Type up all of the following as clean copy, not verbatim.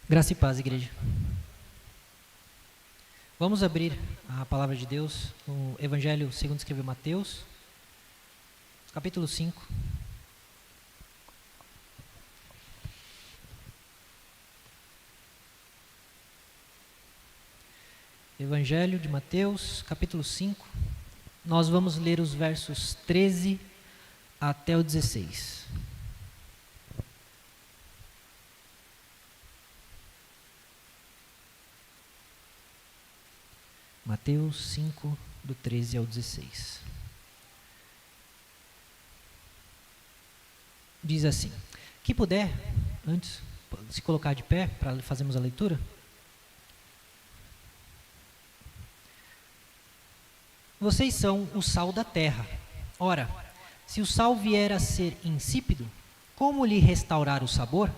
Graça e paz, igreja. Vamos abrir a palavra de Deus no Evangelho segundo escreveu Mateus, capítulo 5. Evangelho de Mateus, capítulo 5. Nós vamos ler os versos 13 até o 16. Mateus 5, do 13 ao 16. Diz assim: quem puder, antes, se colocar de pé para fazermos a leitura. Vocês são o sal da terra. Ora, se o sal vier a ser insípido, como lhe restaurar o sabor?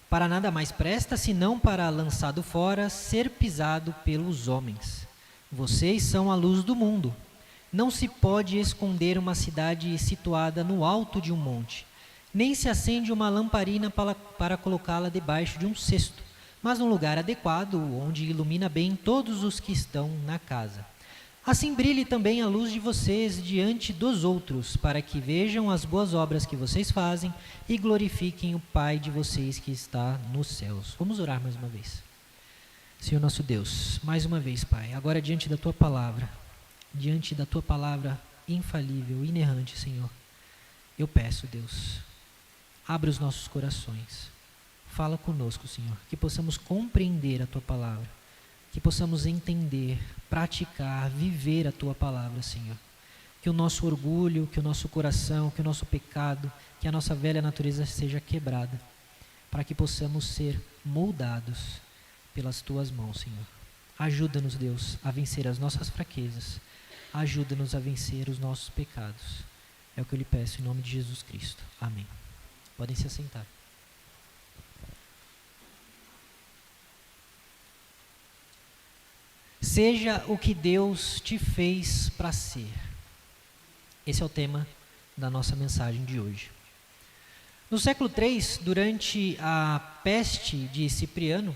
Para nada mais presta, senão para, lançado fora, ser pisado pelos homens. Vocês são a luz do mundo. Não se pode esconder uma cidade situada no alto de um monte, nem se acende uma lamparina para colocá-la debaixo de um cesto, mas num lugar adequado, onde ilumina bem todos os que estão na casa. Assim brilhe também a luz de vocês diante dos outros, para que vejam as boas obras que vocês fazem e glorifiquem o Pai de vocês que está nos céus. Vamos orar mais uma vez. Senhor nosso Deus, mais uma vez, Pai, agora diante da Tua palavra infalível, inerrante, Senhor, eu peço, Deus, abre os nossos corações, fala conosco, Senhor, que possamos compreender a Tua palavra, que possamos entender, praticar, viver a Tua palavra, Senhor. Que o nosso orgulho, que o nosso coração, que o nosso pecado, que a nossa velha natureza seja quebrada, para que possamos ser moldados pelas Tuas mãos, Senhor. Ajuda-nos, Deus, a vencer as nossas fraquezas. Ajuda-nos a vencer os nossos pecados. É o que eu lhe peço em nome de Jesus Cristo. Amém. Podem se assentar. Seja o que Deus te fez para ser. Esse é o tema da nossa mensagem de hoje. No século III, durante a peste de Cipriano,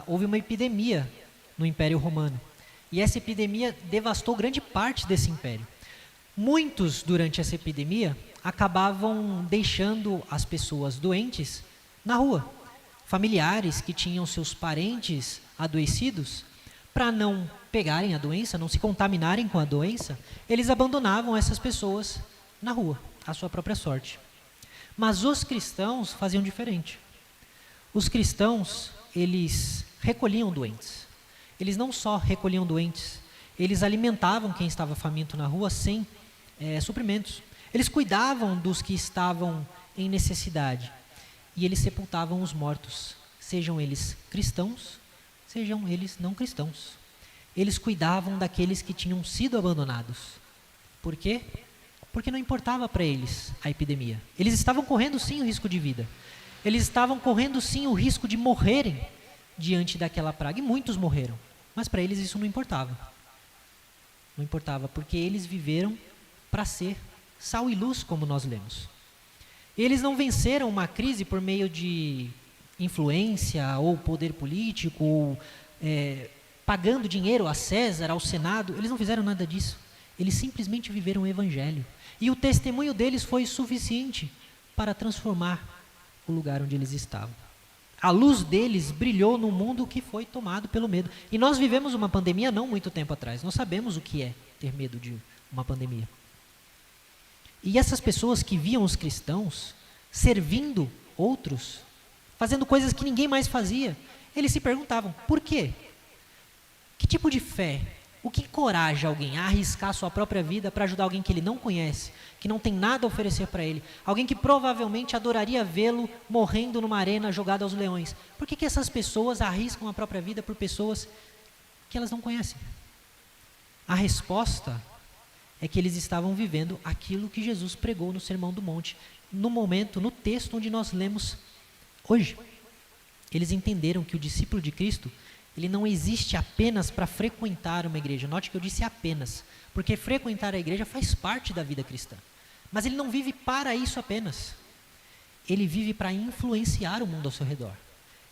houve uma epidemia no Império Romano. E essa epidemia devastou grande parte desse império. Muitos, durante essa epidemia, acabavam deixando as pessoas doentes na rua. Familiares que tinham seus parentes adoecidos, para não pegarem a doença, não se contaminarem com a doença, eles abandonavam essas pessoas na rua, à sua própria sorte. Mas os cristãos faziam diferente. Os cristãos, eles recolhiam doentes. Eles não só recolhiam doentes, eles alimentavam quem estava faminto na rua sem suprimentos. Eles cuidavam dos que estavam em necessidade. E eles sepultavam os mortos, sejam eles cristãos, sejam eles não cristãos. Eles cuidavam daqueles que tinham sido abandonados. Por quê? Porque não importava para eles a epidemia. Eles estavam correndo sim o risco de vida. Eles estavam correndo sim o risco de morrerem diante daquela praga. E muitos morreram. Mas para eles isso não importava. Não importava, porque eles viveram para ser sal e luz, como nós lemos. Eles não venceram uma crise por meio de influência ou poder político, ou pagando dinheiro a César, ao Senado. Eles não fizeram nada disso. Eles simplesmente viveram o Evangelho. E o testemunho deles foi suficiente para transformar o lugar onde eles estavam. A luz deles brilhou no mundo que foi tomado pelo medo. E nós vivemos uma pandemia não muito tempo atrás. Nós sabemos o que é ter medo de uma pandemia. E essas pessoas que viam os cristãos servindo outros, fazendo coisas que ninguém mais fazia, eles se perguntavam, por quê? Que tipo de fé? O que encoraja alguém a arriscar sua própria vida para ajudar alguém que ele não conhece, que não tem nada a oferecer para ele, alguém que provavelmente adoraria vê-lo morrendo numa arena jogado aos leões? Por que essas pessoas arriscam a própria vida por pessoas que elas não conhecem? A resposta é que eles estavam vivendo aquilo que Jesus pregou no Sermão do Monte, no texto onde nós lemos hoje. Eles entenderam que o discípulo de Cristo, ele não existe apenas para frequentar uma igreja. Note que eu disse apenas, porque frequentar a igreja faz parte da vida cristã. Mas ele não vive para isso apenas. Ele vive para influenciar o mundo ao seu redor.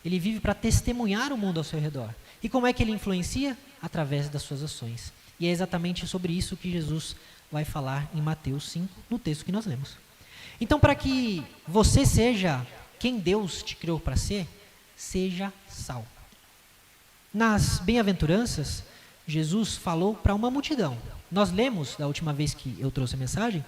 Ele vive para testemunhar o mundo ao seu redor. E como é que ele influencia? Através das suas ações. E é exatamente sobre isso que Jesus vai falar em Mateus 5, no texto que nós lemos. Então, para que você seja quem Deus te criou para ser, seja sal. Nas bem-aventuranças, Jesus falou para uma multidão. Nós lemos, da última vez que eu trouxe a mensagem,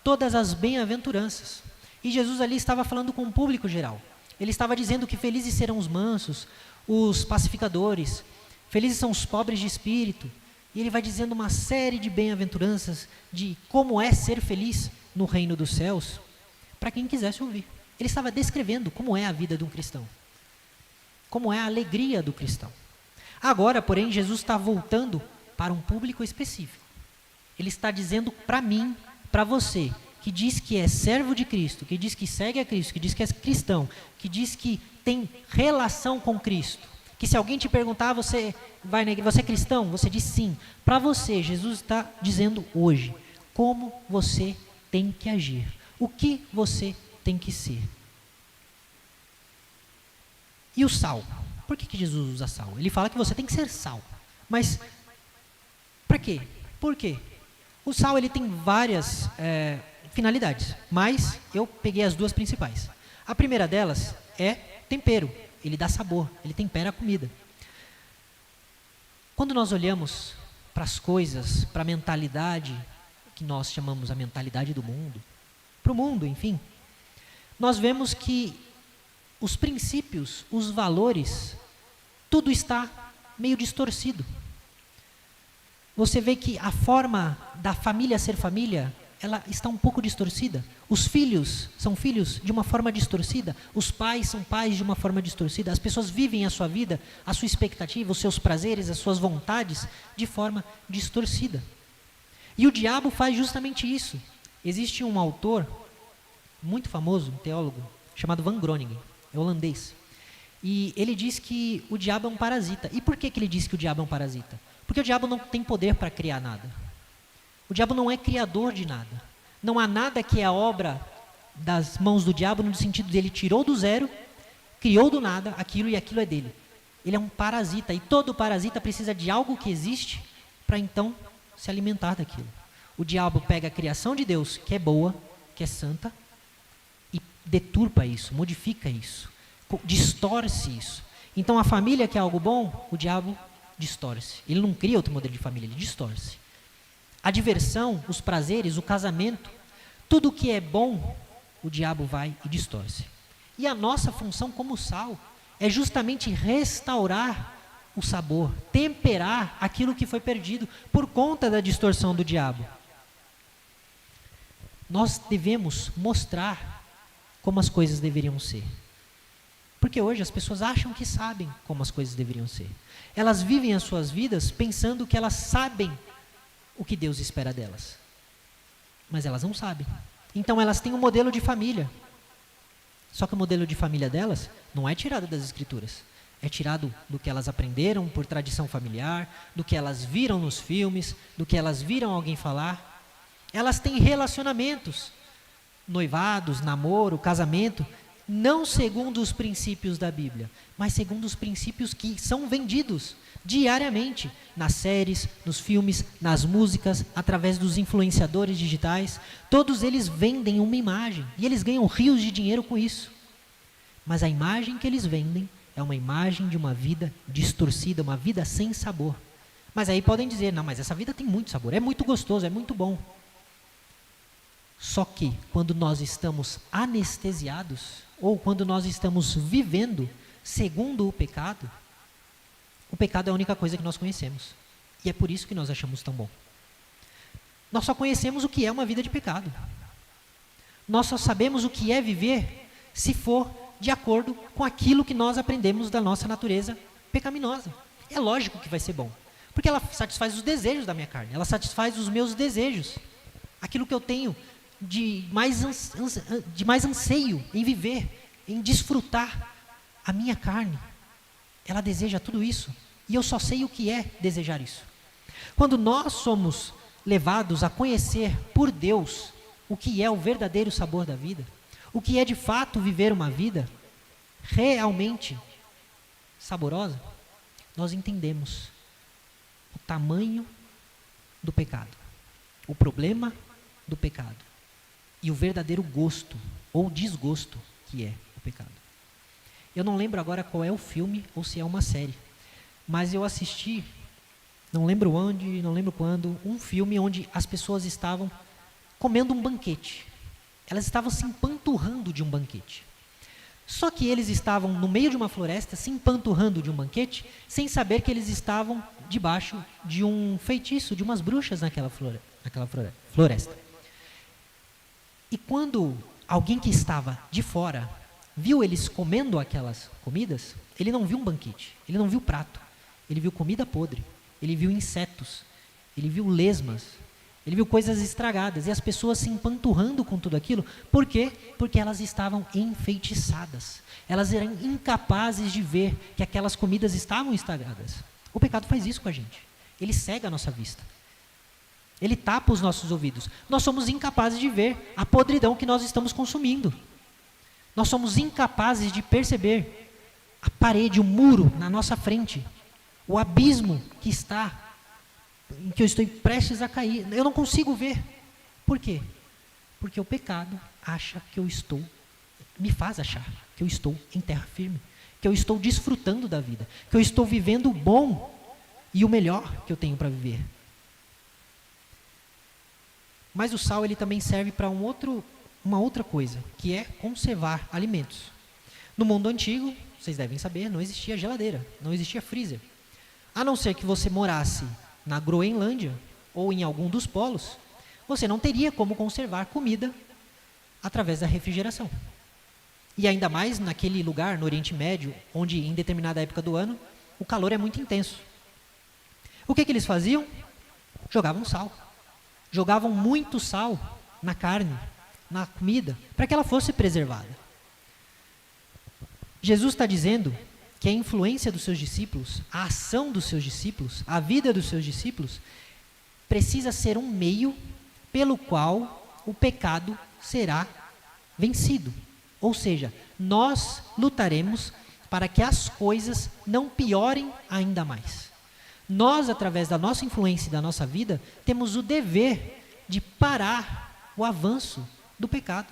todas as bem-aventuranças. E Jesus ali estava falando com o público geral. Ele estava dizendo que felizes serão os mansos, os pacificadores, felizes são os pobres de espírito. E ele vai dizendo uma série de bem-aventuranças de como é ser feliz no reino dos céus, para quem quisesse ouvir. Ele estava descrevendo como é a vida de um cristão, como é a alegria do cristão. Agora, porém, Jesus está voltando para um público específico. Ele está dizendo para mim, para você, que diz que é servo de Cristo, que diz que segue a Cristo, que diz que é cristão, que diz que tem relação com Cristo, que se alguém te perguntar, você é cristão? Você diz sim. Para você, Jesus está dizendo hoje, como você tem que agir, o que você tem que ser. E o sal? Por que Jesus usa sal? Ele fala que você tem que ser sal. Mas, para quê? Por quê? O sal ele tem várias finalidades, mas eu peguei as duas principais. A primeira delas é tempero. Ele dá sabor, ele tempera a comida. Quando nós olhamos para as coisas, para a mentalidade, que nós chamamos a mentalidade do mundo, para o mundo, enfim, nós vemos que os princípios, os valores, tudo está meio distorcido. Você vê que a forma da família ser família, ela está um pouco distorcida. Os filhos são filhos de uma forma distorcida. Os pais são pais de uma forma distorcida. As pessoas vivem a sua vida, a sua expectativa, os seus prazeres, as suas vontades de forma distorcida. E o diabo faz justamente isso. Existe um autor muito famoso, um teólogo, chamado Van Groningen, é holandês. E ele diz que o diabo é um parasita. E por que ele diz que o diabo é um parasita? Porque o diabo não tem poder para criar nada. O diabo não é criador de nada. Não há nada que é a obra das mãos do diabo no sentido de ele tirou do zero, criou do nada aquilo e aquilo é dele. Ele é um parasita e todo parasita precisa de algo que existe para então se alimentar daquilo. O diabo pega a criação de Deus, que é boa, que é santa, e deturpa isso, modifica isso, distorce isso. Então a família que é algo bom, o diabo distorce. Ele não cria outro modelo de família, ele distorce. A diversão, os prazeres, o casamento, tudo que é bom, o diabo vai e distorce. E a nossa função como sal é justamente restaurar o sabor, temperar aquilo que foi perdido por conta da distorção do diabo. Nós devemos mostrar como as coisas deveriam ser. Porque hoje as pessoas acham que sabem como as coisas deveriam ser. Elas vivem as suas vidas pensando que elas sabem o que Deus espera delas. Mas elas não sabem. Então elas têm um modelo de família. Só que o modelo de família delas não é tirado das Escrituras. É tirado do que elas aprenderam por tradição familiar, do que elas viram nos filmes, do que elas viram alguém falar. Elas têm relacionamentos, noivados, namoro, casamento, não segundo os princípios da Bíblia, mas segundo os princípios que são vendidos diariamente nas séries, nos filmes, nas músicas, através dos influenciadores digitais. Todos eles vendem uma imagem e eles ganham rios de dinheiro com isso. Mas a imagem que eles vendem é uma imagem de uma vida distorcida, uma vida sem sabor. Mas aí podem dizer, não, mas essa vida tem muito sabor, é muito gostoso, é muito bom. Só que quando nós estamos anestesiados, ou quando nós estamos vivendo segundo o pecado é a única coisa que nós conhecemos. E é por isso que nós achamos tão bom. Nós só conhecemos o que é uma vida de pecado. Nós só sabemos o que é viver se for de acordo com aquilo que nós aprendemos da nossa natureza pecaminosa. É lógico que vai ser bom, porque ela satisfaz os desejos da minha carne, ela satisfaz os meus desejos, aquilo que eu tenho de mais anseio em viver, em desfrutar. A minha carne, ela deseja tudo isso, e eu só sei o que é desejar isso. Quando nós somos levados a conhecer por Deus o que é o verdadeiro sabor da vida, o que é de fato viver uma vida, realmente saborosa, nós entendemos o tamanho do pecado, o problema do pecado e o verdadeiro gosto ou desgosto que é o pecado. Eu não lembro agora qual é o filme ou se é uma série, mas eu assisti, não lembro onde, não lembro quando, um filme onde as pessoas estavam comendo um banquete. Elas estavam se empanturrando de um banquete. Só que eles estavam no meio de uma floresta, se empanturrando de um banquete, sem saber que eles estavam debaixo de um feitiço, de umas bruxas naquela floresta. E quando alguém que estava de fora viu eles comendo aquelas comidas, ele não viu um banquete, ele não viu prato, ele viu comida podre, ele viu insetos, ele viu lesmas, ele viu coisas estragadas, e as pessoas se empanturrando com tudo aquilo. Por quê? Porque elas estavam enfeitiçadas. Elas eram incapazes de ver que aquelas comidas estavam estragadas. O pecado faz isso com a gente. Ele cega a nossa vista. Ele tapa os nossos ouvidos. Nós somos incapazes de ver a podridão que nós estamos consumindo. Nós somos incapazes de perceber a parede, o muro na nossa frente, o abismo que está, em que eu estou prestes a cair. Eu não consigo ver. Por quê? Porque o pecado me faz achar que eu estou em terra firme, que eu estou desfrutando da vida, que eu estou vivendo o bom e o melhor que eu tenho para viver. Mas o sal, ele também serve para uma outra coisa, que é conservar alimentos. No mundo antigo, vocês devem saber, não existia geladeira, não existia freezer. A não ser que você morasse na Groenlândia ou em algum dos polos, você não teria como conservar comida através da refrigeração. E ainda mais naquele lugar, no Oriente Médio, onde em determinada época do ano, o calor é muito intenso. O que eles faziam? Jogavam sal. Jogavam muito sal na carne, na comida, para que ela fosse preservada. Jesus está dizendo que a influência dos seus discípulos, a ação dos seus discípulos, a vida dos seus discípulos, precisa ser um meio pelo qual o pecado será vencido. Ou seja, nós lutaremos para que as coisas não piorem ainda mais. Nós, através da nossa influência e da nossa vida, temos o dever de parar o avanço do pecado.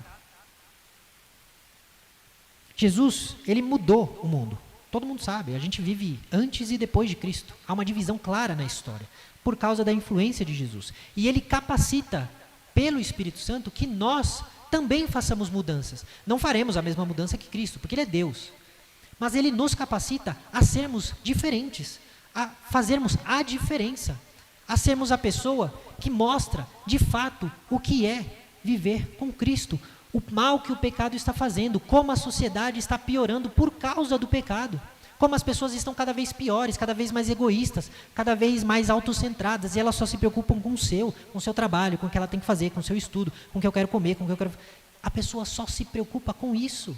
Jesus, ele mudou o mundo. Todo mundo sabe, a gente vive antes e depois de Cristo. Há uma divisão clara na história, por causa da influência de Jesus. E ele capacita, pelo Espírito Santo, que nós também façamos mudanças. Não faremos a mesma mudança que Cristo, porque ele é Deus. Mas ele nos capacita a sermos diferentes, a fazermos a diferença, a sermos a pessoa que mostra, de fato, o que é viver com Cristo. O mal que o pecado está fazendo, como a sociedade está piorando por causa do pecado, como as pessoas estão cada vez piores, cada vez mais egoístas, cada vez mais autocentradas, e elas só se preocupam com o seu trabalho, com o que ela tem que fazer, com o seu estudo, com o que eu quero comer, com o que eu quero... A pessoa só se preocupa com isso.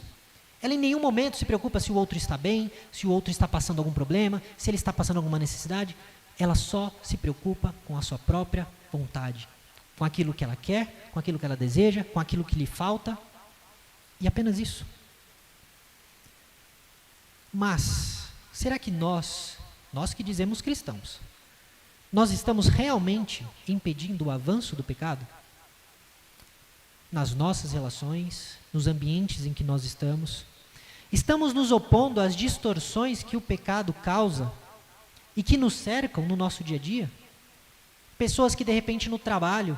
Ela em nenhum momento se preocupa se o outro está bem, se o outro está passando algum problema, se ele está passando alguma necessidade. Ela só se preocupa com a sua própria vontade, com aquilo que ela quer, com aquilo que ela deseja, com aquilo que lhe falta, e apenas isso. Mas, será que nós que dizemos cristãos, nós estamos realmente impedindo o avanço do pecado? Nas nossas relações, nos ambientes em que nós estamos? Estamos nos opondo às distorções que o pecado causa e que nos cercam no nosso dia a dia? Pessoas que de repente no trabalho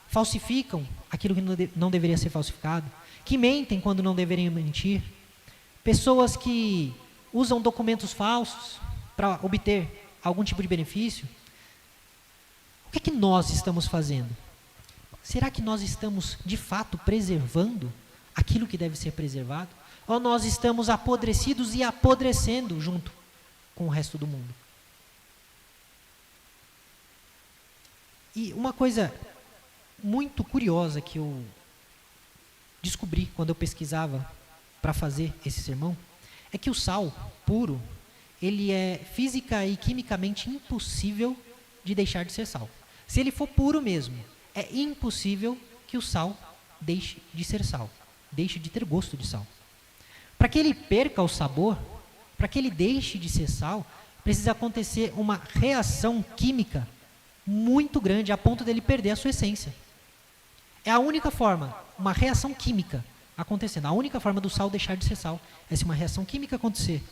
falsificam aquilo que não deveria ser falsificado, que mentem quando não deveriam mentir, pessoas que usam documentos falsos para obter algum tipo de benefício. O que é que nós estamos fazendo? Será que nós estamos de fato preservando aquilo que deve ser preservado? Ou nós estamos apodrecidos e apodrecendo junto com o resto do mundo? E uma coisa muito curiosa que eu descobri quando eu pesquisava para fazer esse sermão, é que o sal puro, ele é física e quimicamente impossível de deixar de ser sal. Se ele for puro mesmo, é impossível que o sal deixe de ser sal, deixe de ter gosto de sal. Para que ele perca o sabor, para que ele deixe de ser sal, precisa acontecer uma reação química muito grande, a ponto dele perder a sua essência. É a única forma, uma reação química acontecendo. A única forma do sal deixar de ser sal é se uma reação química acontecer.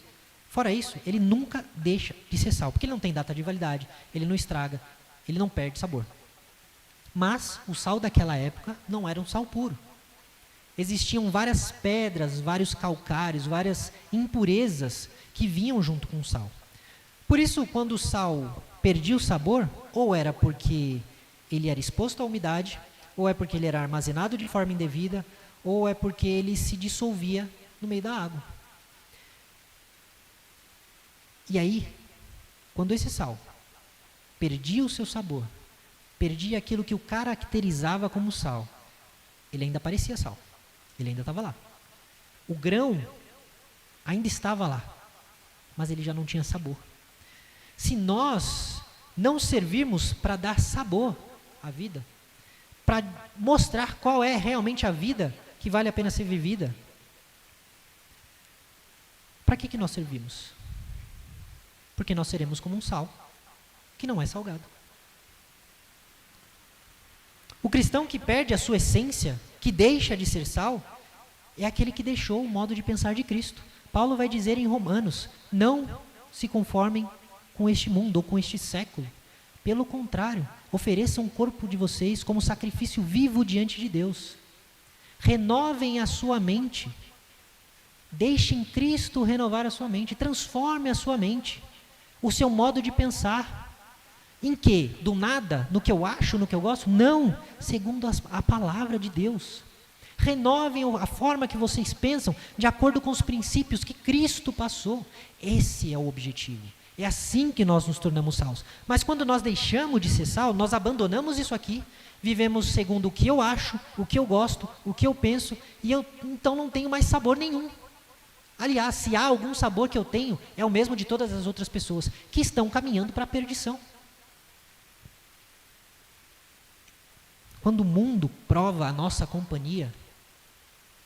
Fora isso, ele nunca deixa de ser sal, porque ele não tem data de validade, ele não estraga, ele não perde sabor. Mas o sal daquela época não era um sal puro. Existiam várias pedras, vários calcários, várias impurezas que vinham junto com o sal. Por isso, quando o sal perdia o sabor, ou era porque ele era exposto à umidade, ou é porque ele era armazenado de forma indevida, ou é porque ele se dissolvia no meio da água. E aí, quando esse sal perdia o seu sabor, perdia aquilo que o caracterizava como sal, ele ainda parecia sal, ele ainda estava lá. O grão ainda estava lá, mas ele já não tinha sabor. Se nós não servirmos para dar sabor à vida, para mostrar qual é realmente a vida que vale a pena ser vivida, para que nós servimos? Porque nós seremos como um sal que não é salgado. O cristão que perde a sua essência, que deixa de ser sal, é aquele que deixou o modo de pensar de Cristo. Paulo vai dizer em Romanos: não se conformem com este mundo ou com este século. Pelo contrário, ofereçam o corpo de vocês como sacrifício vivo diante de Deus. Renovem a sua mente. Deixem Cristo renovar a sua mente. Transforme a sua mente, o seu modo de pensar. Em que? Do nada? No que eu acho, no que eu gosto? Não, segundo a palavra de Deus. Renovem a forma que vocês pensam de acordo com os princípios que Cristo passou. Esse é o objetivo. É assim que nós nos tornamos salvos. Mas quando nós deixamos de ser sal, nós abandonamos isso aqui, vivemos segundo o que eu acho, o que eu gosto, o que eu penso, e eu então não tenho mais sabor nenhum. Aliás, se há algum sabor que eu tenho, é o mesmo de todas as outras pessoas que estão caminhando para a perdição. Quando o mundo prova a nossa companhia,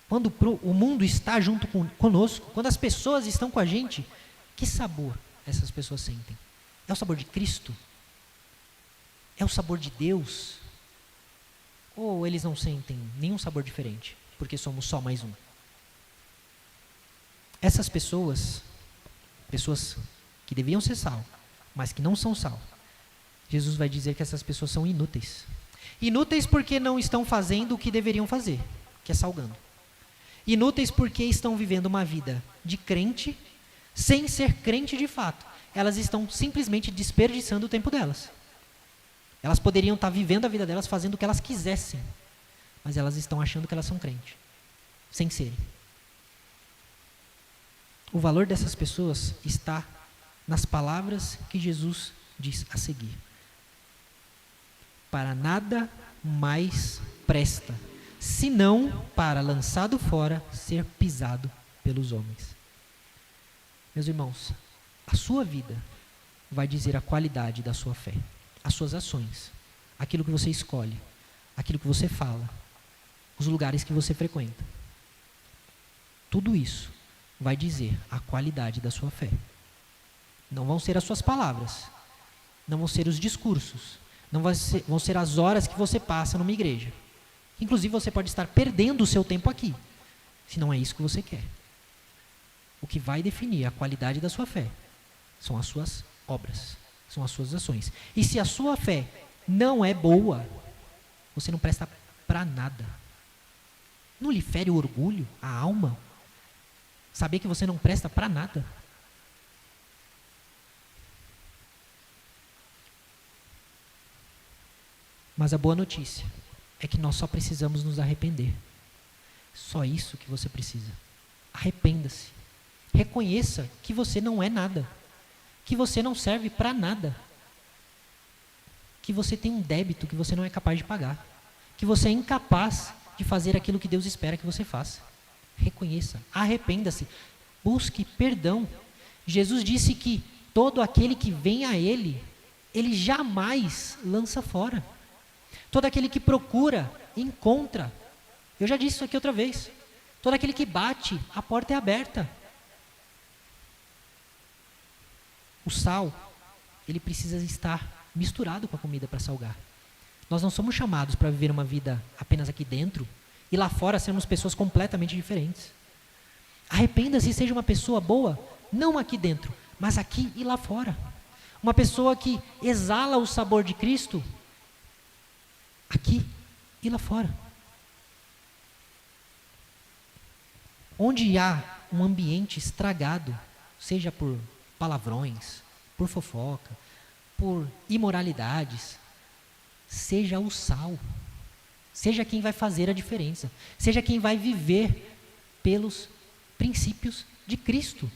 quando o mundo está junto conosco, quando as pessoas estão com a gente, que sabor essas pessoas sentem? É o sabor de Cristo? É o sabor de Deus? Ou eles não sentem nenhum sabor diferente, porque somos só mais um? Essas pessoas que deviam ser sal, mas que não são sal, Jesus vai dizer que essas pessoas são inúteis. Inúteis porque não estão fazendo o que deveriam fazer, que é salgando. Inúteis porque estão vivendo uma vida de crente, sem ser crente de fato. Elas estão simplesmente desperdiçando o tempo delas. Elas poderiam estar vivendo a vida delas, fazendo o que elas quisessem, mas elas estão achando que elas são crentes, sem serem. O valor dessas pessoas está nas palavras que Jesus diz a seguir. Para nada mais presta, senão para, lançado fora, ser pisado pelos homens. Meus irmãos, a sua vida vai dizer a qualidade da sua fé, as suas ações, aquilo que você escolhe, aquilo que você fala, os lugares que você frequenta. Tudo isso vai dizer a qualidade da sua fé. Não vão ser as suas palavras, não vão ser os discursos, não vão ser as horas que você passa numa igreja. Inclusive você pode estar perdendo o seu tempo aqui, se não é isso que você quer. O que vai definir a qualidade da sua fé são as suas obras, são as suas ações. E se a sua fé não é boa, você não presta para nada. Não lhe fere o orgulho, a alma, saber que você não presta para nada? Mas a boa notícia é que nós só precisamos nos arrepender. Só isso que você precisa. Arrependa-se. Reconheça que você não é nada. Que você não serve para nada. Que você tem um débito que você não é capaz de pagar. Que você é incapaz de fazer aquilo que Deus espera que você faça. Reconheça, arrependa-se, busque perdão. Jesus disse que todo aquele que vem a Ele, Ele jamais lança fora. Todo aquele que procura, encontra. Eu já disse isso aqui outra vez. Todo aquele que bate, a porta é aberta. O sal, ele precisa estar misturado com a comida para salgar. Nós não somos chamados para viver uma vida apenas aqui dentro e lá fora sermos pessoas completamente diferentes. Arrependa-se e seja uma pessoa boa, não aqui dentro, mas aqui e lá fora. Uma pessoa que exala o sabor de Cristo aqui e lá fora. Onde há um ambiente estragado, seja por palavrões, por fofoca, por imoralidades, seja o sal. Seja quem vai fazer a diferença. Seja quem vai viver pelos princípios de Cristo.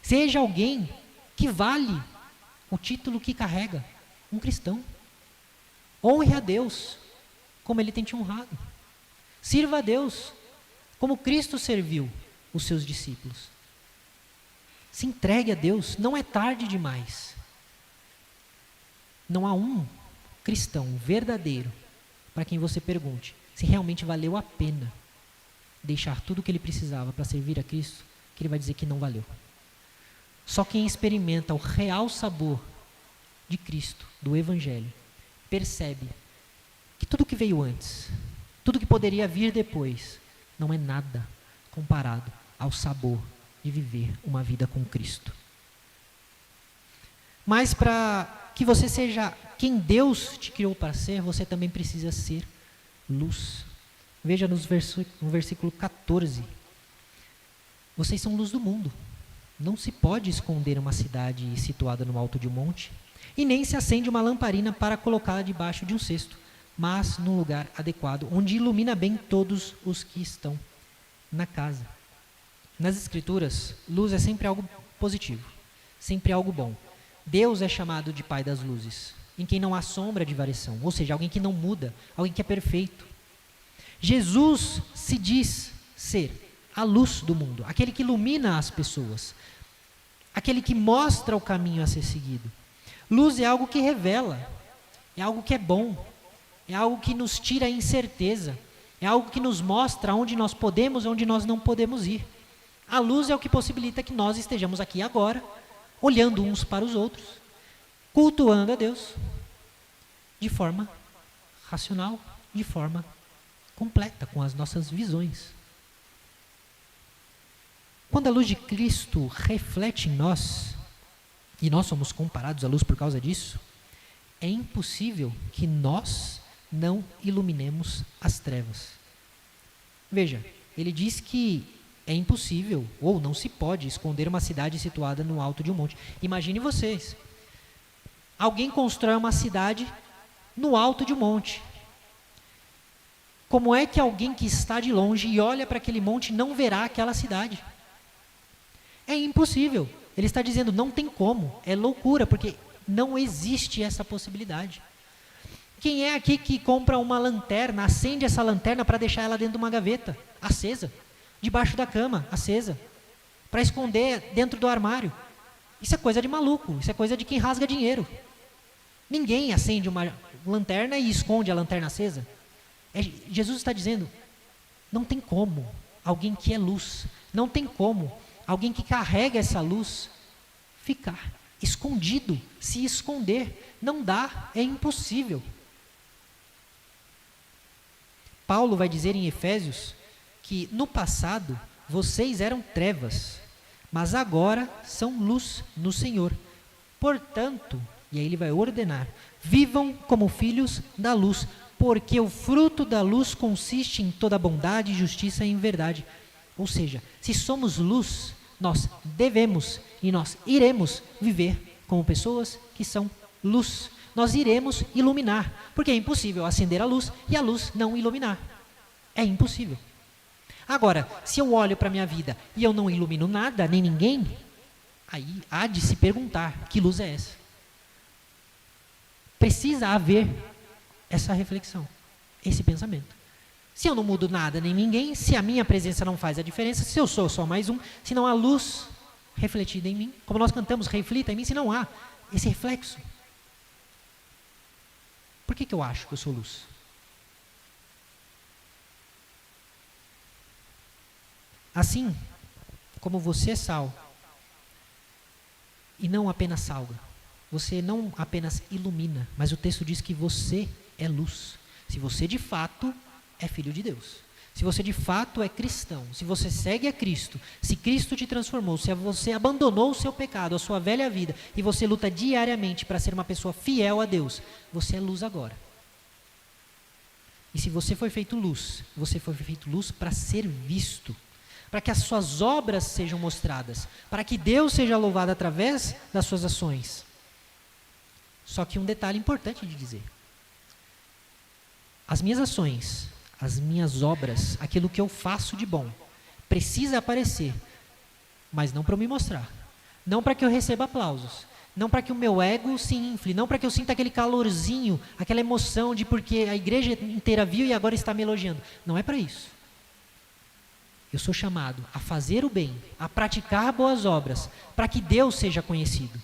Seja alguém que vale o título que carrega, um cristão. Honre a Deus como Ele tem te honrado. Sirva a Deus como Cristo serviu os seus discípulos. Se entregue a Deus, não é tarde demais. Não há um cristão verdadeiro para quem você pergunte se realmente valeu a pena deixar tudo o que ele precisava para servir a Cristo, que ele vai dizer que não valeu. Só quem experimenta o real sabor de Cristo, do Evangelho, percebe que tudo que veio antes, tudo que poderia vir depois, não é nada comparado ao sabor de viver uma vida com Cristo. Mas para que você seja quem Deus te criou para ser, você também precisa ser luz. Veja no versículo 14. Vocês são luz do mundo. Não se pode esconder uma cidade situada no alto de um monte, e nem se acende uma lamparina para colocá-la debaixo de um cesto, mas num lugar adequado, onde ilumina bem todos os que estão na casa. Nas Escrituras, luz é sempre algo positivo, sempre algo bom. Deus é chamado de Pai das luzes, em quem não há sombra de variação, ou seja, alguém que não muda, alguém que é perfeito. Jesus se diz ser a luz do mundo, aquele que ilumina as pessoas, aquele que mostra o caminho a ser seguido. Luz é algo que revela, é algo que é bom, é algo que nos tira a incerteza, é algo que nos mostra onde nós podemos e onde nós não podemos ir. A luz é o que possibilita que nós estejamos aqui agora, olhando uns para os outros, cultuando a Deus, de forma racional, de forma completa, com as nossas visões. Quando a luz de Cristo reflete em nós, e nós somos comparados à luz por causa disso, é impossível que nós não iluminemos as trevas. Veja, ele diz que é impossível, ou não se pode, esconder uma cidade situada no alto de um monte. Imagine vocês, alguém constrói uma cidade no alto de um monte. Como é que alguém que está de longe e olha para aquele monte não verá aquela cidade? É impossível. Ele está dizendo, não tem como, é loucura, porque não existe essa possibilidade. Quem é aqui que compra uma lanterna, acende essa lanterna para deixar ela dentro de uma gaveta, acesa, debaixo da cama, acesa, para esconder dentro do armário? Isso é coisa de maluco, isso é coisa de quem rasga dinheiro. Ninguém acende uma lanterna e esconde a lanterna acesa. Jesus está dizendo, não tem como alguém que é luz, não tem como alguém que carrega essa luz ficar escondido, se esconder. Não dá, é impossível. Paulo vai dizer em Efésios que no passado vocês eram trevas, mas agora são luz no Senhor. Portanto, e aí ele vai ordenar, vivam como filhos da luz, porque o fruto da luz consiste em toda bondade, justiça e em verdade. Ou seja, se somos luz, nós devemos e nós iremos viver como pessoas que são luz. Nós iremos iluminar, porque é impossível acender a luz e a luz não iluminar. É impossível. Agora, se eu olho para a minha vida e eu não ilumino nada, nem ninguém, aí há de se perguntar, que luz é essa? Precisa haver essa reflexão, esse pensamento. Se eu não mudo nada nem ninguém, se a minha presença não faz a diferença, se eu sou só mais um, se não há luz refletida em mim, como nós cantamos, reflita em mim, se não há esse reflexo. Por que eu acho que eu sou luz? Assim como você é sal, e não apenas salga. Você não apenas ilumina, mas o texto diz que você é luz. Se você de fato é filho de Deus. Se você de fato é cristão, se você segue a Cristo, se Cristo te transformou, se você abandonou o seu pecado, a sua velha vida, e você luta diariamente para ser uma pessoa fiel a Deus, você é luz agora. E se você foi feito luz, você foi feito luz para ser visto, para que as suas obras sejam mostradas, para que Deus seja louvado através das suas ações. Só que um detalhe importante de dizer: as minhas ações, as minhas obras, aquilo que eu faço de bom, precisa aparecer, mas não para eu me mostrar, não para que eu receba aplausos, não para que o meu ego se infle, não para que eu sinta aquele calorzinho, aquela emoção de porque a igreja inteira viu e agora está me elogiando. Não é para isso. Eu sou chamado a fazer o bem, a praticar boas obras, para que Deus seja conhecido.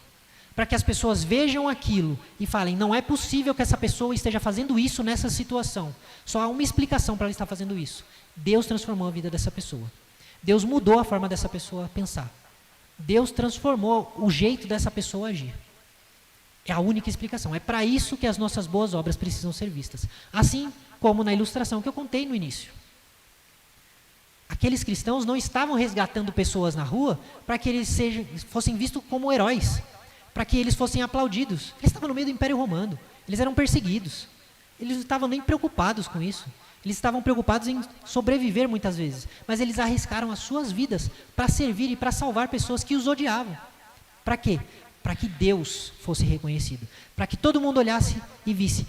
Para que as pessoas vejam aquilo e falem, não é possível que essa pessoa esteja fazendo isso nessa situação. Só há uma explicação para ela estar fazendo isso. Deus transformou a vida dessa pessoa. Deus mudou a forma dessa pessoa pensar. Deus transformou o jeito dessa pessoa agir. É a única explicação. É para isso que as nossas boas obras precisam ser vistas. Assim como na ilustração que eu contei no início. Aqueles cristãos não estavam resgatando pessoas na rua para que eles fossem vistos como heróis, para que eles fossem aplaudidos. Eles estavam no meio do Império Romano, eles eram perseguidos. Eles não estavam nem preocupados com isso. Eles estavam preocupados em sobreviver muitas vezes, mas eles arriscaram as suas vidas para servir e para salvar pessoas que os odiavam. Para quê? Para que Deus fosse reconhecido, para que todo mundo olhasse e visse,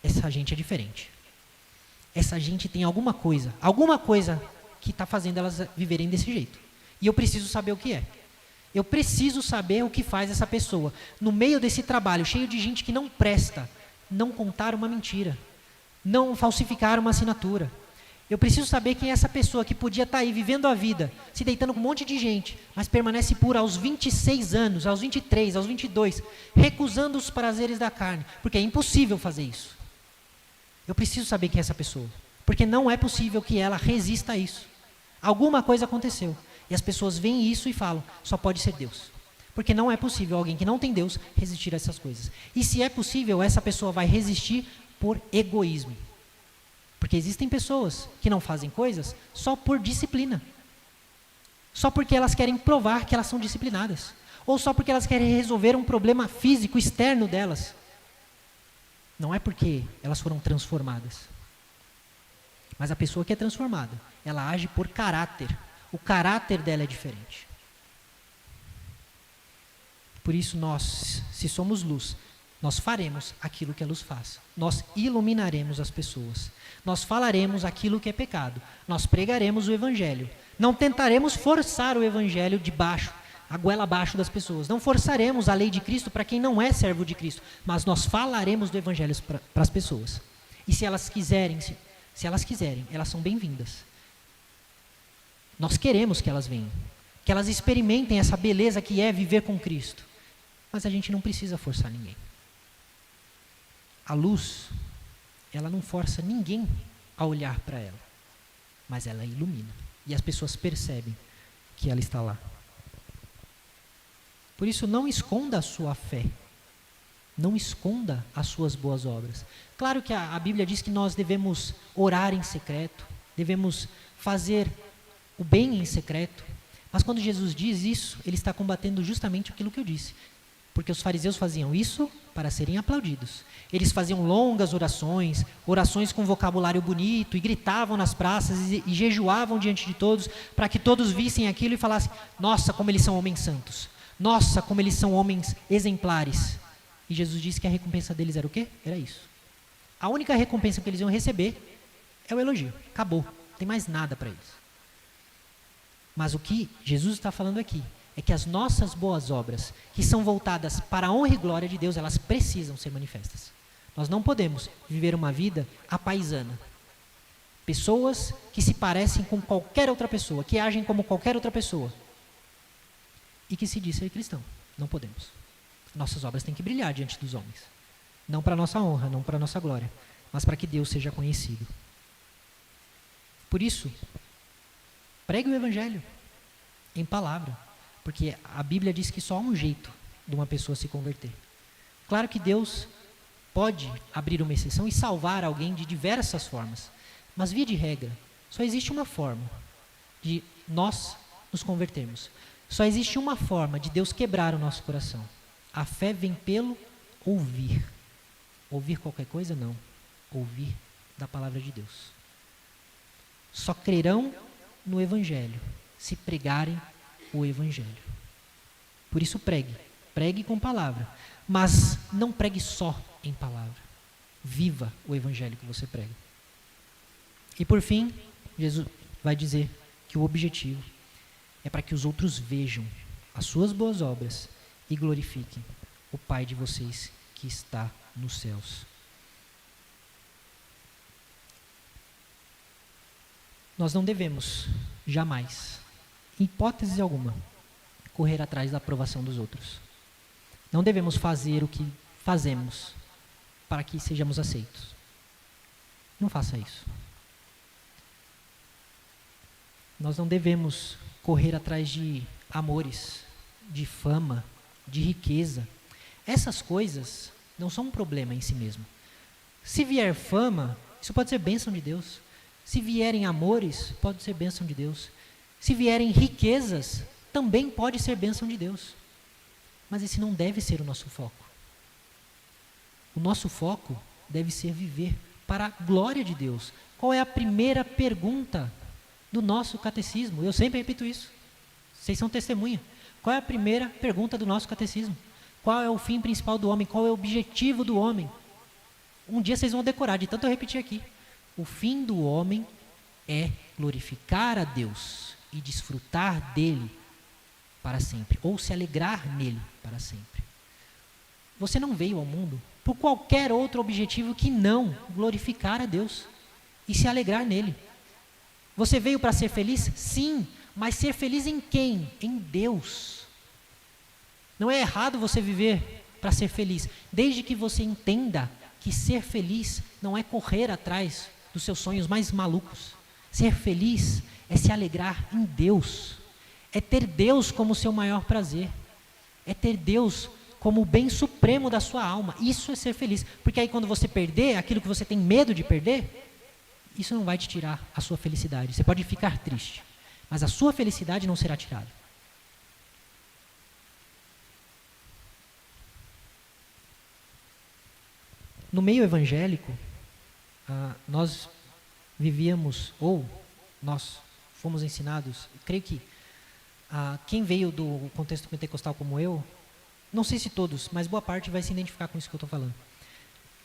essa gente é diferente. Essa gente tem alguma coisa que está fazendo elas viverem desse jeito. E eu preciso saber o que é. Eu preciso saber o que faz essa pessoa, no meio desse trabalho cheio de gente que não presta, não contar uma mentira, não falsificar uma assinatura. Eu preciso saber quem é essa pessoa que podia estar aí vivendo a vida, se deitando com um monte de gente, mas permanece pura aos 26 anos, aos 23, aos 22, recusando os prazeres da carne, porque é impossível fazer isso. Eu preciso saber quem é essa pessoa, porque não é possível que ela resista a isso. Alguma coisa aconteceu, e as pessoas veem isso e falam, só pode ser Deus. Porque não é possível alguém que não tem Deus resistir a essas coisas. E se é possível, essa pessoa vai resistir por egoísmo. Porque existem pessoas que não fazem coisas só por disciplina. Só porque elas querem provar que elas são disciplinadas. Ou só porque elas querem resolver um problema físico externo delas. Não é porque elas foram transformadas. Mas a pessoa que é transformada, ela age por caráter. O caráter dela é diferente. Por isso nós, se somos luz, nós faremos aquilo que a luz faz. Nós iluminaremos as pessoas. Nós falaremos aquilo que é pecado. Nós pregaremos o evangelho. Não tentaremos forçar o evangelho de baixo, a goela abaixo das pessoas. Não forçaremos a lei de Cristo para quem não é servo de Cristo. Mas nós falaremos do evangelho para as pessoas. E se elas quiserem, elas são bem-vindas. Nós queremos que elas venham. Que elas experimentem essa beleza que é viver com Cristo. Mas a gente não precisa forçar ninguém. A luz, ela não força ninguém a olhar para ela, mas ela ilumina. E as pessoas percebem que ela está lá. Por isso, não esconda a sua fé. Não esconda as suas boas obras. Claro que a Bíblia diz que nós devemos orar em secreto, devemos fazer o bem em secreto. Mas quando Jesus diz isso, ele está combatendo justamente aquilo que eu disse. Porque os fariseus faziam isso para serem aplaudidos. Eles faziam longas orações, orações com vocabulário bonito, e gritavam nas praças e jejuavam diante de todos, para que todos vissem aquilo e falassem, nossa, como eles são homens santos. Nossa, como eles são homens exemplares. E Jesus disse que a recompensa deles era o quê? Era isso. A única recompensa que eles iam receber é o elogio. Acabou. Não tem mais nada para eles. Mas o que Jesus está falando aqui é que as nossas boas obras, que são voltadas para a honra e glória de Deus, elas precisam ser manifestas. Nós não podemos viver uma vida apaisana. Pessoas que se parecem com qualquer outra pessoa, que agem como qualquer outra pessoa, e que se diz ser cristão. Não podemos. Nossas obras têm que brilhar diante dos homens. Não para a nossa honra, não para a nossa glória, mas para que Deus seja conhecido. Por isso, pregue o evangelho em palavra. Porque a Bíblia diz que só há um jeito de uma pessoa se converter. Claro que Deus pode abrir uma exceção e salvar alguém de diversas formas, mas via de regra, só existe uma forma de nós nos convertermos. Só existe uma forma de Deus quebrar o nosso coração. A fé vem pelo ouvir. Ouvir qualquer coisa? Não. Ouvir da palavra de Deus. Só crerão no Evangelho se pregarem o Evangelho. Por isso pregue. Pregue com palavra. Mas não pregue só em palavra. Viva o Evangelho que você prega. E por fim, Jesus vai dizer que o objetivo é para que os outros vejam as suas boas obras e glorifiquem o Pai de vocês que está nos céus. Nós não devemos, jamais, em hipótese alguma, correr atrás da aprovação dos outros. Não devemos fazer o que fazemos para que sejamos aceitos. Não faça isso. Nós não devemos correr atrás de amores, de fama, de riqueza. Essas coisas não são um problema em si mesmo. Se vier fama, isso pode ser bênção de Deus. Se vierem amores, pode ser bênção de Deus. Se vierem riquezas, também pode ser bênção de Deus. Mas esse não deve ser o nosso foco. O nosso foco deve ser viver para a glória de Deus. Qual é a primeira pergunta do nosso catecismo? Eu sempre repito isso. Vocês são testemunha. Qual é a primeira pergunta do nosso catecismo? Qual é o fim principal do homem? Qual é o objetivo do homem? Um dia vocês vão decorar, de tanto eu repetir aqui. O fim do homem é glorificar a Deus e desfrutar dele para sempre, ou se alegrar nele para sempre. Você não veio ao mundo por qualquer outro objetivo que não glorificar a Deus e se alegrar nele. Você veio para ser feliz? Sim, mas ser feliz em quem? Em Deus. Não é errado você viver para ser feliz, desde que você entenda que ser feliz não é correr atrás dos seus sonhos mais malucos. Ser feliz é se alegrar em Deus, é ter Deus como seu maior prazer, é ter Deus como o bem supremo da sua alma. Isso é ser feliz, porque aí quando você perder aquilo que você tem medo de perder, isso não vai te tirar a sua felicidade. Você pode ficar triste, mas a sua felicidade não será tirada. No meio evangélico, nós vivíamos, ou nós fomos ensinados, creio que quem veio do contexto pentecostal como eu, não sei se todos, mas boa parte vai se identificar com isso que eu estou falando.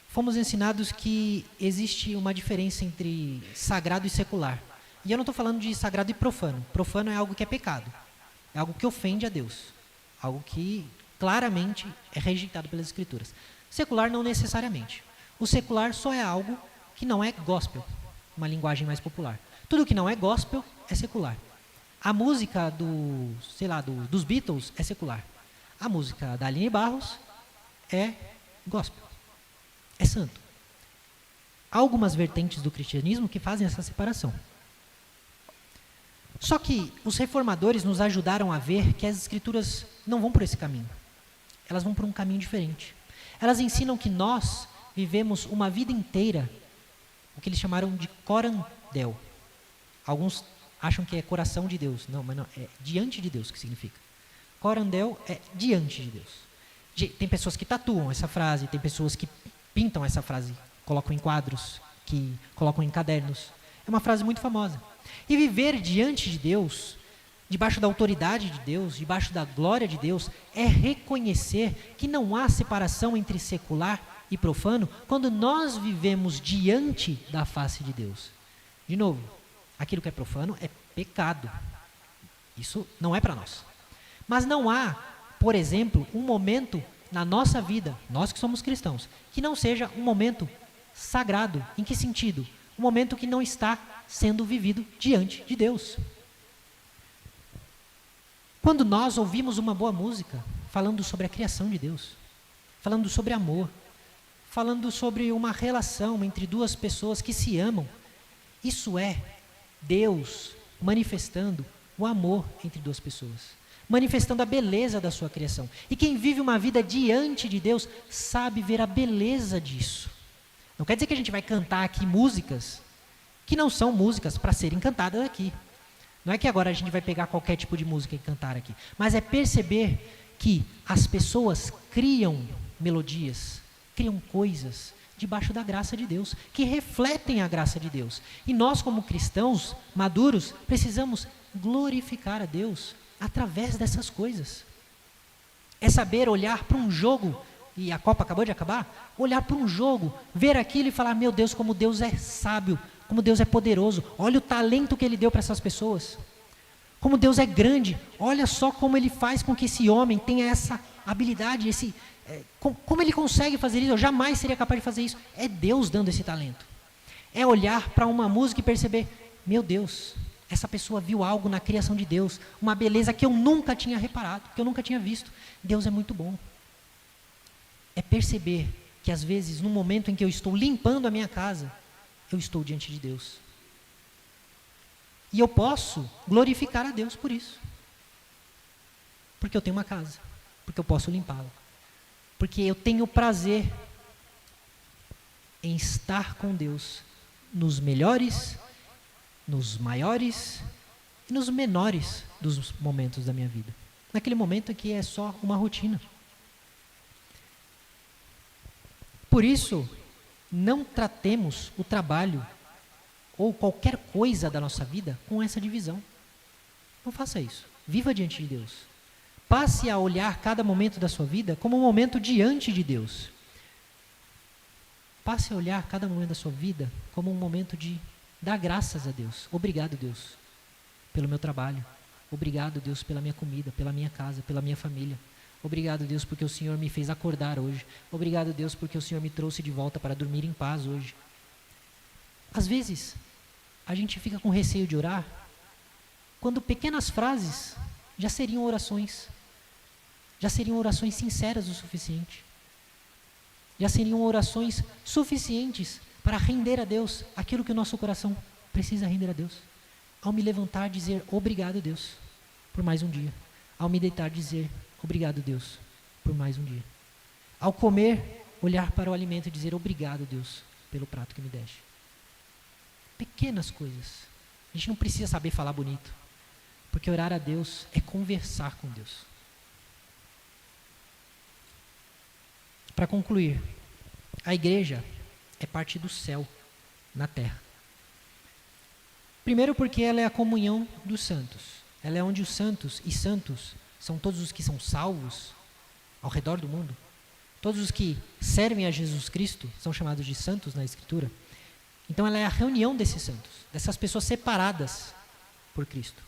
Fomos ensinados que existe uma diferença entre sagrado e secular. E eu não estou falando de sagrado e profano. Profano é algo que é pecado, é algo que ofende a Deus, algo que claramente é rejeitado pelas Escrituras. Secular não necessariamente. O secular só é algo que não é gospel, uma linguagem mais popular. Tudo que não é gospel é secular. A música dos Beatles é secular. A música da Aline Barros é gospel, é santo. Há algumas vertentes do cristianismo que fazem essa separação. Só que os reformadores nos ajudaram a ver que as Escrituras não vão por esse caminho. Elas vão por um caminho diferente. Elas ensinam que nós vivemos uma vida inteira, o que eles chamaram de corandel. Alguns acham que é coração de Deus. Não, mas não, é diante de Deus que significa. Corandel é diante de Deus. Tem pessoas que tatuam essa frase, tem pessoas que pintam essa frase, colocam em quadros, que colocam em cadernos. É uma frase muito famosa. E viver diante de Deus, debaixo da autoridade de Deus, debaixo da glória de Deus, é reconhecer que não há separação entre secular e profano quando nós vivemos diante da face de Deus. De novo, aquilo que é profano é pecado. Isso não é para nós. Mas não há, por exemplo, um momento na nossa vida, nós que somos cristãos, que não seja um momento sagrado. Em que sentido? Um momento que não está sendo vivido diante de Deus. Quando nós ouvimos uma boa música, falando sobre a criação de Deus, falando sobre amor, falando sobre uma relação entre duas pessoas que se amam, isso é Deus manifestando o amor entre duas pessoas. manifestando a beleza da sua criação. E quem vive uma vida diante de Deus sabe ver a beleza disso. Não quer dizer que a gente vai cantar aqui músicas que não são músicas para serem cantadas aqui. Não é que agora a gente vai pegar qualquer tipo de música e cantar aqui, mas é perceber que as pessoas criam melodias, criam coisas debaixo da graça de Deus, que refletem a graça de Deus. E nós, como cristãos maduros, precisamos glorificar a Deus através dessas coisas. É saber olhar para um jogo, e a Copa acabou de acabar, olhar para um jogo, ver aquilo e falar, meu Deus, como Deus é sábio, como Deus é poderoso, olha o talento que Ele deu para essas pessoas, como Deus é grande, olha só como Ele faz com que esse homem tenha essa habilidade, como Ele consegue fazer isso, eu jamais seria capaz de fazer isso, é Deus dando esse talento. É olhar para uma música e perceber, meu Deus, essa pessoa viu algo na criação de Deus, uma beleza que eu nunca tinha reparado, que eu nunca tinha visto. Deus é muito bom. É perceber que às vezes, no momento em que eu estou limpando a minha casa, eu estou diante de Deus. E eu posso glorificar a Deus por isso. Porque eu tenho uma casa, porque eu posso limpá-la. Porque eu tenho prazer em estar com Deus nos melhores, nos maiores e nos menores dos momentos da minha vida. Naquele momento em que é só uma rotina. Por isso, não tratemos o trabalho ou qualquer coisa da nossa vida com essa divisão. Não faça isso. Viva diante de Deus. Passe a olhar cada momento da sua vida como um momento diante de Deus. Passe a olhar cada momento da sua vida como um momento de dar graças a Deus. Obrigado, Deus, pelo meu trabalho. Obrigado, Deus, pela minha comida, pela minha casa, pela minha família. Obrigado, Deus, porque o Senhor me fez acordar hoje. Obrigado, Deus, porque o Senhor me trouxe de volta para dormir em paz hoje. Às vezes, a gente fica com receio de orar, quando pequenas frases já seriam orações sinceras o suficiente. Já seriam orações suficientes para render a Deus aquilo que o nosso coração precisa render a Deus. Ao me levantar, dizer obrigado, Deus, por mais um dia. Ao me deitar, dizer obrigado, Deus, por mais um dia. Ao comer, olhar para o alimento e dizer obrigado, Deus, pelo prato que me deste. Pequenas coisas. A gente não precisa saber falar bonito, porque orar a Deus é conversar com Deus. Para concluir, a igreja é parte do céu na terra. Primeiro porque ela é a comunhão dos santos. Ela é onde os santos, e santos são todos os que são salvos ao redor do mundo. Todos os que servem a Jesus Cristo são chamados de santos na Escritura. Então ela é a reunião desses santos, dessas pessoas separadas por Cristo.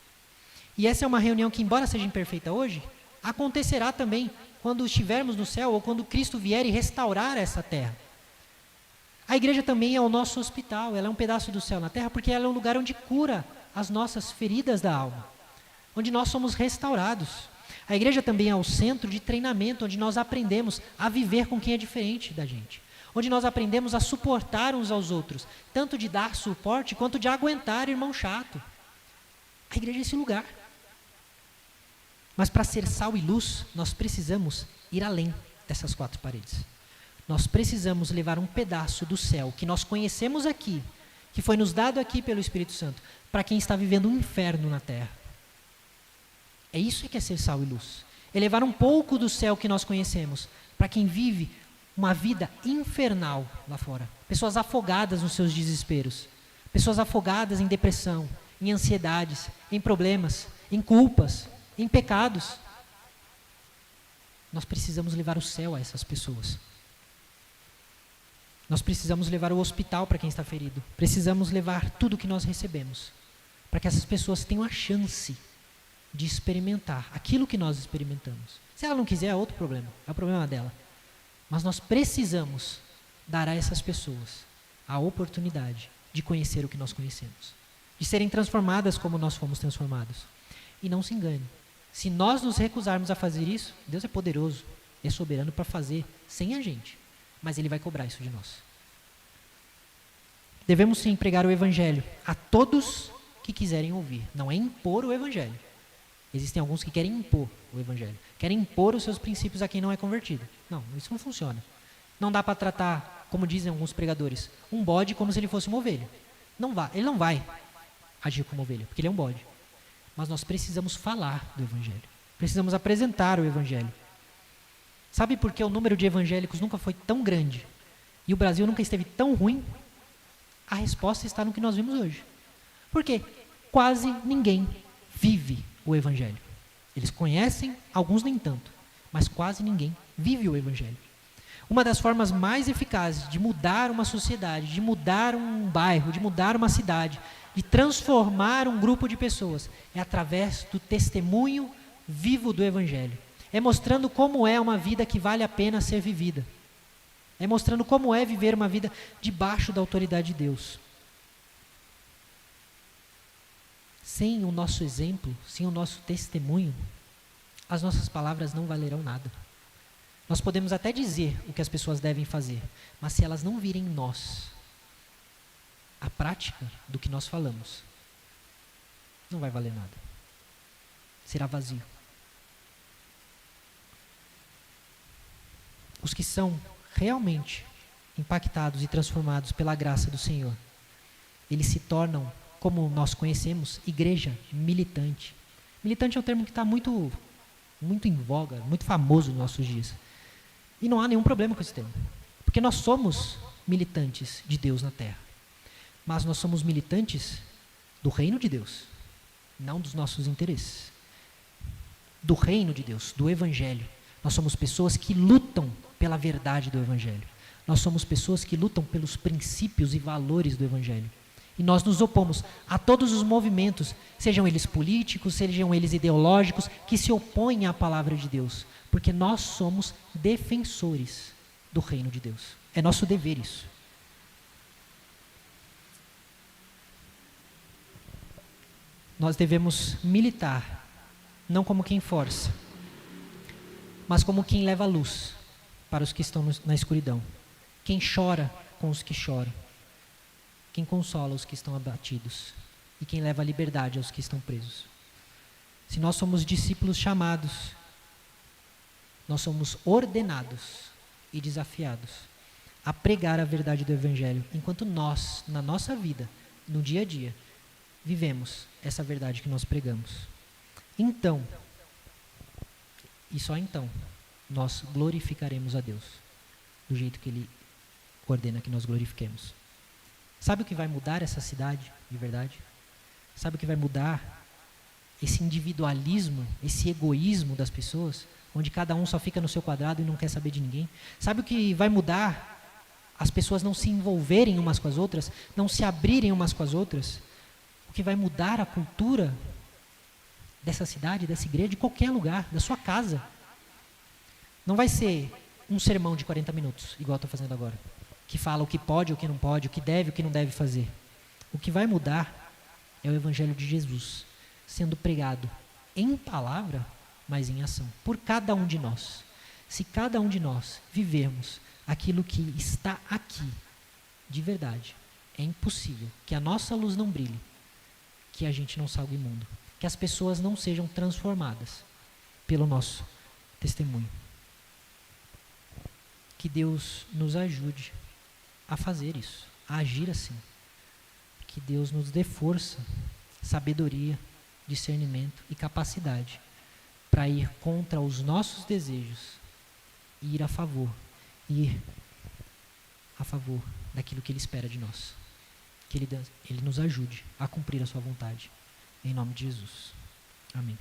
E essa é uma reunião que, embora seja imperfeita hoje, acontecerá também quando estivermos no céu ou quando Cristo vier e restaurar essa terra. A igreja também é o nosso hospital, ela é um pedaço do céu na terra, porque ela é um lugar onde cura as nossas feridas da alma, onde nós somos restaurados. A igreja também é o centro de treinamento, onde nós aprendemos a viver com quem é diferente da gente, onde nós aprendemos a suportar uns aos outros, tanto de dar suporte quanto de aguentar irmão chato. A igreja é esse lugar. Mas para ser sal e luz, nós precisamos ir além dessas quatro paredes. Nós precisamos levar um pedaço do céu que nós conhecemos aqui, que foi nos dado aqui pelo Espírito Santo, para quem está vivendo um inferno na terra. É isso que é ser sal e luz. É levar um pouco do céu que nós conhecemos para quem vive uma vida infernal lá fora. Pessoas afogadas nos seus desesperos. Pessoas afogadas em depressão, em ansiedades, em problemas, em culpas, em pecados. Nós precisamos levar o céu a essas pessoas. Nós precisamos levar o hospital para quem está ferido. Precisamos levar tudo o que nós recebemos para que essas pessoas tenham a chance de experimentar aquilo que nós experimentamos. Se ela não quiser, é outro problema, é o problema dela. Mas nós precisamos dar a essas pessoas a oportunidade de conhecer o que nós conhecemos, de serem transformadas como nós fomos transformados. E não se engane, se nós nos recusarmos a fazer isso, Deus é poderoso, é soberano para fazer sem a gente, mas Ele vai cobrar isso de nós. Devemos sim pregar o Evangelho a todos que quiserem ouvir, não é impor o Evangelho. Existem alguns que querem impor o evangelho, querem impor os seus princípios a quem não é convertido. Não, isso não funciona. Não dá para tratar, como dizem alguns pregadores, um bode como se ele fosse uma ovelha. Ele não vai agir como ovelha, porque ele é um bode. Mas nós precisamos falar do evangelho. Precisamos apresentar o evangelho. Sabe por que o número de evangélicos nunca foi tão grande e o Brasil nunca esteve tão ruim? A resposta está no que nós vimos hoje. Por quê? Quase ninguém vive o evangelho. Eles conhecem, alguns nem tanto, mas quase ninguém vive o evangelho. Uma das formas mais eficazes de mudar uma sociedade, de mudar um bairro, de mudar uma cidade, de transformar um grupo de pessoas, é através do testemunho vivo do evangelho. É mostrando como é uma vida que vale a pena ser vivida. É mostrando como é viver uma vida debaixo da autoridade de Deus. Sem o nosso exemplo, sem o nosso testemunho, as nossas palavras não valerão nada. Nós podemos até dizer o que as pessoas devem fazer, mas se elas não virem em nós a prática do que nós falamos, não vai valer nada. Será vazio. Os que são realmente impactados e transformados pela graça do Senhor, eles se tornam, como nós conhecemos, igreja militante. Militante é um termo que está muito em voga, muito famoso nos nossos dias. E não há nenhum problema com esse termo. Porque nós somos militantes de Deus na terra. Mas nós somos militantes do reino de Deus, não dos nossos interesses. Do reino de Deus, do evangelho. Nós somos pessoas que lutam pela verdade do evangelho. Nós somos pessoas que lutam pelos princípios e valores do evangelho. E nós nos opomos a todos os movimentos, sejam eles políticos, sejam eles ideológicos, que se opõem à palavra de Deus. Porque nós somos defensores do reino de Deus. É nosso dever isso. Nós devemos militar, não como quem força, mas como quem leva a luz para os que estão na escuridão. Quem chora com os que choram. Quem consola os que estão abatidos e quem leva a liberdade aos que estão presos. Se nós somos discípulos chamados, nós somos ordenados e desafiados a pregar a verdade do evangelho, enquanto nós, na nossa vida, no dia a dia, vivemos essa verdade que nós pregamos. Então, e só então, nós glorificaremos a Deus, do jeito que Ele ordena que nós glorifiquemos. Sabe o que vai mudar essa cidade de verdade? Sabe o que vai mudar esse individualismo, esse egoísmo das pessoas, onde cada um só fica no seu quadrado e não quer saber de ninguém? Sabe o que vai mudar as pessoas não se envolverem umas com as outras, não se abrirem umas com as outras? O que vai mudar a cultura dessa cidade, dessa igreja, de qualquer lugar, da sua casa? Não vai ser um sermão de 40 minutos, igual eu estou fazendo agora, que fala o que pode, o que não pode, o que deve, o que não deve fazer. O que vai mudar é o evangelho de Jesus, sendo pregado em palavra, mas em ação, por cada um de nós. Se cada um de nós vivermos aquilo que está aqui, de verdade, é impossível que a nossa luz não brilhe, que a gente não salga imundo, que as pessoas não sejam transformadas pelo nosso testemunho. Que Deus nos ajude a fazer isso, a agir assim. Que Deus nos dê força, sabedoria, discernimento e capacidade para ir contra os nossos desejos e ir a favor daquilo que Ele espera de nós. Que Ele nos ajude a cumprir a sua vontade. Em nome de Jesus. Amém.